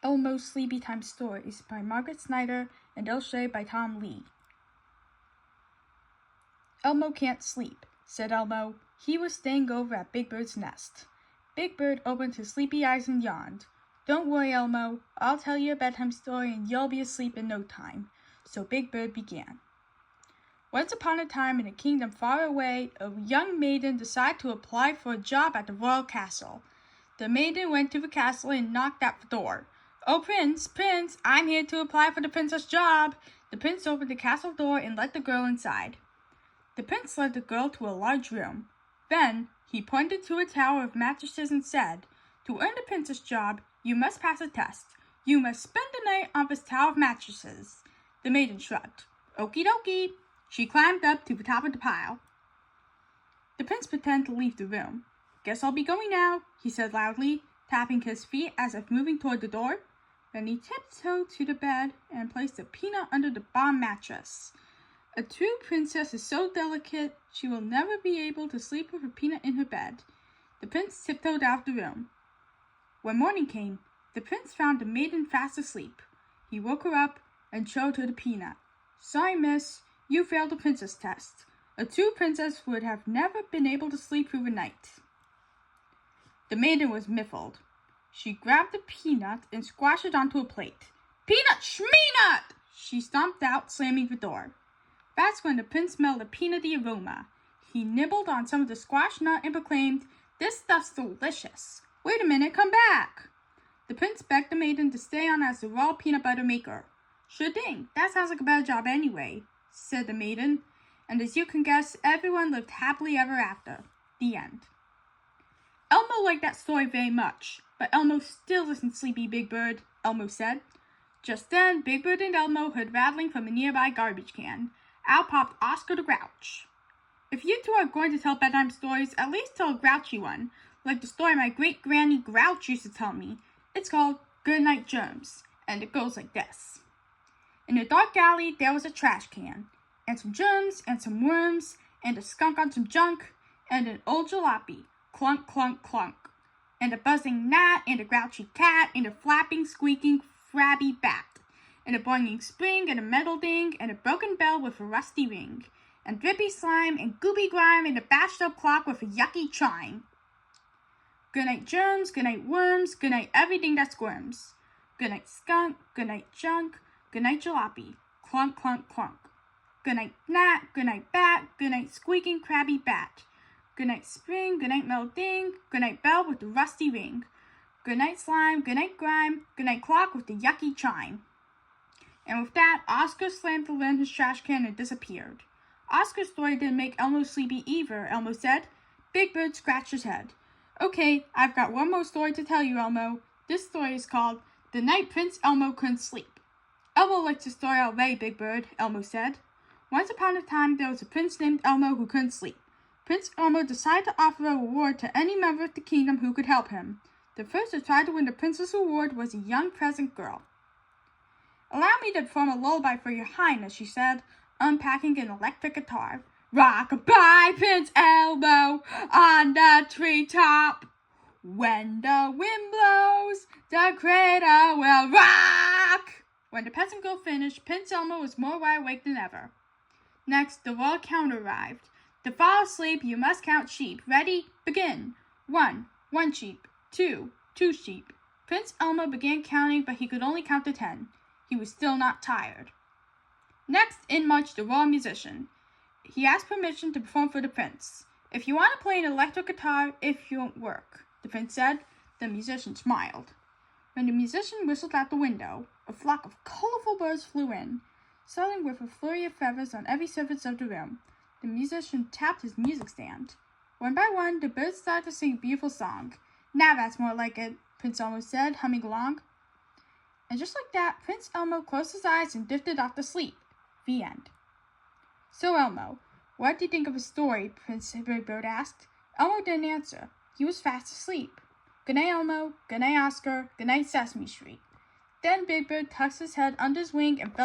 Elmo's Sleepytime Stories by Margaret Snyder and illustrated by Tom Leigh. Elmo can't sleep, said Elmo. He was staying over at Big Bird's nest. Big Bird opened his sleepy eyes and yawned. Don't worry, Elmo. I'll tell you a bedtime story and you'll be asleep in no time. So Big Bird began. Once upon a time in a kingdom far away, a young maiden decided to apply for a job at the royal castle. The maiden went to the castle and knocked at the door. "Oh, Prince, Prince, I'm here to apply for the princess job." The prince opened the castle door and let the girl inside. The prince led the girl to a large room. Then he pointed to a tower of mattresses and said, "To earn the princess job, you must pass a test. You must spend the night on this tower of mattresses." The maiden shrugged. "Okie dokie." She climbed up to the top of the pile. The prince pretended to leave the room. "Guess I'll be going now," he said loudly, tapping his feet as if moving toward the door. Then he tiptoed to the bed and placed a peanut under the bottom mattress. A true princess is so delicate, she will never be able to sleep with a peanut in her bed. The prince tiptoed out of the room. When morning came, the prince found the maiden fast asleep. He woke her up and showed her the peanut. "Sorry, miss, you failed the princess test. A true princess would have never been able to sleep through the night." The maiden was miffled. She grabbed the peanut and squashed it onto a plate. "Peanut schmeenut!" She stomped out, slamming the door. That's when the prince smelled the peanutty aroma. He nibbled on some of the squashed nut and proclaimed, "This stuff's delicious. Wait a minute, come back." The prince begged the maiden to stay on as the raw peanut butter maker. "Sure thing, that sounds like a better job anyway," said the maiden. And as you can guess, everyone lived happily ever after. The end. Elmo liked that story very much, but Elmo still isn't sleepy, Big Bird, Elmo said. Just then, Big Bird and Elmo heard rattling from a nearby garbage can. Out popped Oscar the Grouch. "If you two are going to tell bedtime stories, at least tell a grouchy one, like the story my great-granny Grouch used to tell me. It's called Good Night Germs, and it goes like this. In a dark alley, there was a trash can, and some germs, and some worms, and a skunk on some junk, and an old jalopy, clunk, clunk, clunk, and a buzzing gnat, and a grouchy cat, and a flapping, squeaking, flabby bat, and a boinging spring, and a metal ding, and a broken bell with a rusty ring, and drippy slime, and gooby grime, and a bashed-up clock with a yucky chime. Good night germs, good night worms, good night everything that squirms. Good night skunk, good night junk, good night jalopy, clunk, clunk, clunk. Good night gnat, good night bat, good night squeaking crabby bat. Good night spring, good night metal ding, good night bell with the rusty ring. Good night slime, good night grime, good night clock with the yucky chime." And with that, Oscar slammed the lid in his trash can and disappeared. Oscar's story didn't make Elmo sleepy either, Elmo said. Big Bird scratched his head. "Okay, I've got one more story to tell you, Elmo. This story is called The Night Prince Elmo Couldn't Sleep." "Elmo likes the story already, Big Bird," Elmo said. "Once upon a time, there was a prince named Elmo who couldn't sleep. Prince Elmo decided to offer a reward to any member of the kingdom who could help him. The first to try to win the prince's reward was a young peasant girl. "Allow me to perform a lullaby for your highness," she said, unpacking an electric guitar. "Rock-a-bye, Prince Elmo, on the treetop. When the wind blows, the cradle will rock." When the peasant girl finished, Prince Elmo was more wide awake than ever. Next, the royal counter arrived. "To fall asleep, you must count sheep. Ready? Begin. 1, 1 sheep. 2, 2 sheep." Prince Elmo began counting, but he could only count to 10. He was still not tired. Next, in marched the royal musician. He asked permission to perform for the prince. "If you want to play an electric guitar, it won't work," the prince said. The musician smiled. When the musician whistled out the window, a flock of colorful birds flew in, settling with a flurry of feathers on every surface of the room. The musician tapped his music stand. One by one, the birds started to sing a beautiful song. "Now that's more like it," Prince Elmo said, humming along. And just like that, Prince Elmo closed his eyes and drifted off to sleep. The end. "So, Elmo, what do you think of his story?" Prince Big Bird asked. Elmo didn't answer. He was fast asleep. "Good night, Elmo. Good night, Oscar. Good night, Sesame Street." Then Big Bird tucked his head under his wing and fell